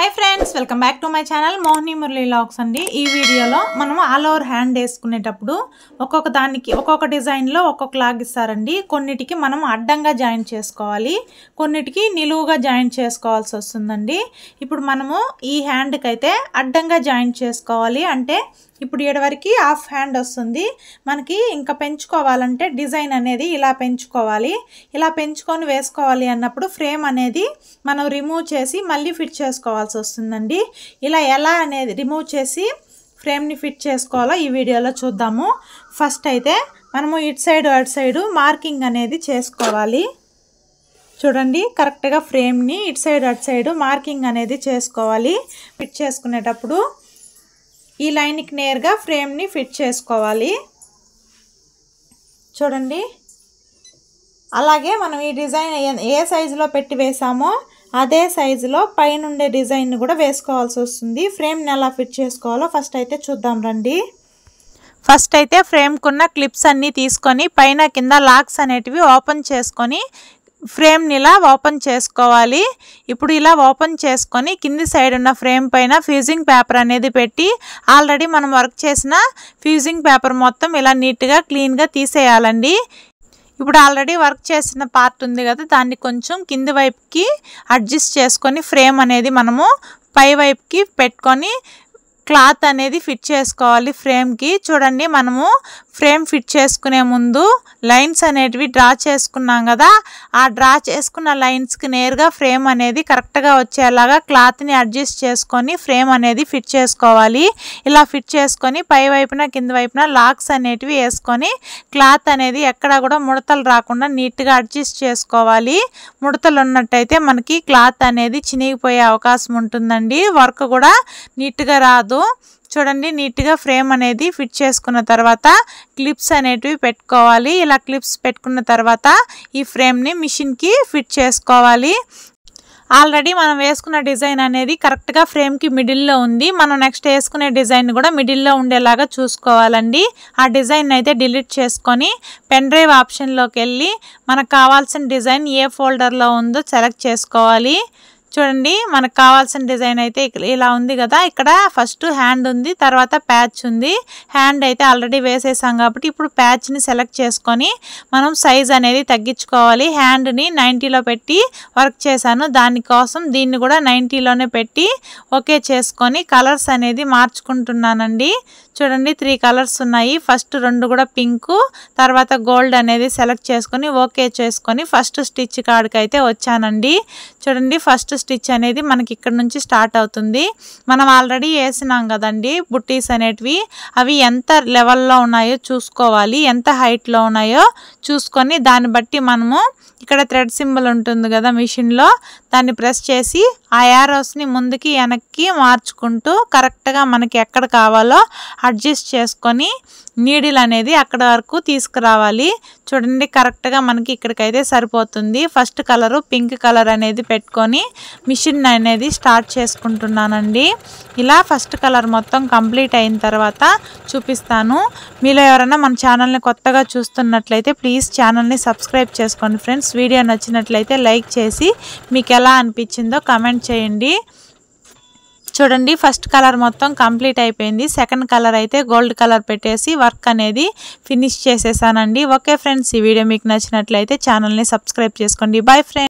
high friends welcome back to my channel Mohini Murali vlogs अंडी ई वीडियोलो మనం ఆల్ ఓవర్ హ్యాండ్ వేసుకునేటప్పుడు ఒక్కొక్క దానికి ఒక్కొక్క డిజైన్ లో ఒక్కొక్క లాగ్ ఇస్తారండి కొన్నిటికి మనం అడ్డంగా జాయిన్ చేసుకోవాలి కొన్నిటికి నిలువుగా జాయిన్ చేసుకోవాల్సి వస్తుందండి ఇప్పుడు మనము ఈ హ్యాండ్ కి అయితే అడ్డంగా జాయిన్ చేసుకోవాలి అంటే ఇప్పుడు ఏడ వరకు హాఫ్ హ్యాండ్ వస్తుంది మనకి ఇంకా పెంచుకోవాలంటే డిజైన్ అనేది ఇలా పెంచుకోవాలి ఇలా పెంచుకొని వేసుకోవాలి అన్నప్పుడు ఫ్రేమ్ అనేది మనం రిమూవ్ చేసి మళ్ళీ ఫిట్ చేసుకోవాల్సి వస్తుందండి ఇలా ఎలా అనేది రిమూవ్ చేసి ఫ్రేమ్ ని ఫిట్ చేసుకోవాలో ఈ వీడియోలో చూద్దాము ఫస్ట్ అయితే మనము it side at side marking అనేది చేసుకోవాలి చూడండి కరెక్ట్ గా ఫ్రేమ్ ని it side at side marking అనేది చేసుకోవాలి ఫిట్ చేసుకునేటప్పుడు ఈ లైన్ కి నేరుగా ఫ్రేమ్ ని ఫిట్ చేసుకోవాలి చూడండి అలాగే మనం ఈ డిజైన్ ఏ సైజ్ లో పెట్టి వేసామో అదే సైజ్ లో పైన ఉండే డిజైన్ ని కూడా వేసుకోవాల్సి వస్తుంది ఫ్రేమ్ ని ఎలా ఫిట్ చేసుకోవాలో ఫస్ట్ అయితే చూద్దాం రండి ఫస్ట్ అయితే ఫ్రేమ్ కున్న క్లిప్స్ అన్ని తీసుకొని పైన కింద లాక్స్ అనేటివి ఓపెన్ చేసుకొని ఫ్రేమ్ ని ఇలా ఓపెన్ చేసుకోవాలి ఇప్పుడు ఇలా ఓపెన్ చేసుకొని కింది సైడ్ ఉన్న ఫ్రేమ్ పైన ఫ్యూజింగ్ పేపర్ అనేది పెట్టి ఆల్రెడీ మనం వర్క్ చేసిన ఫ్యూజింగ్ పేపర్ మొత్తం ఇలా నీట్ గా క్లీన్ గా తీసేయాలండి ఇప్పుడు ఆల్రెడీ వర్క్ చేసిన పార్ట్ ఉంది కదా దాన్ని కొంచెం కింది వైపుకి అడ్జస్ట్ చేసుకొని ఫ్రేమ్ అనేది మనము పై వైపుకి పెట్టుకొని క్లాత్ అనేది ఫిట్ చేసుకోవాలి ఫ్రేమ్ కి చూడండి మనము ఫ్రేమ్ ఫిట్ చేసుకునే ముందు లైన్స్ అనేటివి డ్రా చేసుకున్నాం కదా ఆ డ్రా చేసుకున్న లైన్స్ కి నేరుగా ఫ్రేమ్ అనేది కరెక్ట్ గా వచ్చేలాగా క్లాత్ ని అడ్జస్ట్ చేసుకొని ఫ్రేమ్ అనేది ఫిట్ చేసుకోవాలి ఇలా ఫిట్ చేసుకొని పై వైపున కింద వైపున లాక్స్ అనేటివి వేసుకొని క్లాత్ అనేది ఎక్కడ కూడా ముడతలు రాకుండా నీట్ గా అడ్జస్ట్ చేసుకోవాలి ముడతలు ఉన్నట్టయితే మనకి క్లాత్ అనేది చినిగిపోయే అవకాశం ఉంటుందండి వర్క్ కూడా నీట్ గా రాదు చూడండి నీట్ గా ఫ్రేమ్ అనేది ఫిట్ చేసుకున్న తర్వాత క్లిప్స్ అనేటివి పెట్టుకోవాలి ఇలా క్లిప్స్ పెట్టుకున్న తర్వాత ఈ ఫ్రేమ్ ని మిషన్ కి ఫిట్ చేసుకోవాలి ఆల్రెడీ మనం వేసుకున్న డిజైన్ అనేది కరెక్ట్ గా ఫ్రేమ్ కి మిడిల్ లో ఉంది మనం నెక్స్ట్ వేసుకునే డిజైన్ కూడా మిడిల్ లో ఉండేలాగా చూసుకోవాలండి ఆ డిజైన్ అయితే డిలీట్ చేసుకొని పెన్ డ్రైవ్ ఆప్షన్ లోకి వెళ్ళి మనకు కావాల్సిన డిజైన్ ఏ ఫోల్డర్ లో ఉందో సెలెక్ట్ చేసుకోవాలి చూడండి మనకు కావాల్సిన డిజైన్ అయితే ఇలా ఉంది కదా ఇక్కడ ఫస్ట్ హ్యాండ్ ఉంది తర్వాత ప్యాచ్ ఉంది హ్యాండ్ అయితే ఆల్రెడీ వేసేసాం కాబట్టి ఇప్పుడు ప్యాచ్ ని సెలెక్ట్ చేసుకొని మనం సైజ్ అనేది తగ్గించుకోవాలి హ్యాండ్ ని 90 లో పెట్టి వర్క్ చేశాను దానికోసం దీన్ని కూడా 90 లోనే పెట్టి ఓకే చేసుకొని కలర్స్ అనేది మార్చుకుంటున్నానండి చూడండి 3 కలర్స్ ఉన్నాయి ఫస్ట్ రెండు కూడా పింక్ తర్వాత గోల్డ్ అనేది సెలెక్ట్ చేసుకొని ఓకే చేసుకొని ఫస్ట్ స్టిచ్ కాడికి అయితే వచ్చానండి చూడండి ఫస్ట్ స్టిచ్ అనేది మనకి ఇక్కడ నుంచి స్టార్ట్ అవుతుంది మనం ఆల్రెడీ వేసినాం కదండి బుట్టీస్ అనేటివి అవి ఎంత లెవెల్లో ఉన్నాయో చూసుకోవాలి ఎంత హైట్ లో ఉన్నాయో చూసుకొని దాన్ని బట్టి మనము ఇక్కడ థ్రెడ్ సింబల్ ఉంటుంది కదా మిషన్ లో దాన్ని ప్రెస్ చేసి ఆ యారోస్ ని ముందుకి వెనక్కి మార్చుకుంటూ కరెక్ట్ గా మనకి ఎక్కడ కావాలో అడ్జస్ట్ చేసుకొని నీడిల్ అనేది అక్కడ వరకు తీసుకురావాలి చూడండి కరెక్ట్ గా మనకి ఇక్కడికైతే సరిపోతుంది ఫస్ట్ కలర్ పింక్ కలర్ అనేది పెట్టుకొని మిషన్ అనేది స్టార్ట్ చేసుకుంటున్నానండి ఇలా ఫస్ట్ కలర్ మొత్తం కంప్లీట్ అయిన తర్వాత చూపిస్తాను మీలో ఎవరైనా మన ఛానల్ ని కొత్తగా చూస్తున్నట్లయితే ప్లీజ్ ఛానల్ ని సబ్స్క్రైబ్ చేసుకోండి ఫ్రెండ్స్ వీడియో నచ్చినట్లయితే లైక్ చేసి మీకు ఎలా అనిపించిందో కామెంట్ చేయండి చూడండి ఫస్ట్ కలర్ మొత్తం కంప్లీట్ అయిపోయింది సెకండ్ కలర్ అయితే గోల్డ్ కలర్ పెట్టేసి వర్క్ అనేది ఫినిష్ చేసేసానండి ఓకే ఫ్రెండ్స్ ఈ వీడియో మీకు నచ్చినట్లయితే ఛానల్ ని సబ్స్క్రైబ్ చేసుకోండి బై ఫ్రెండ్స్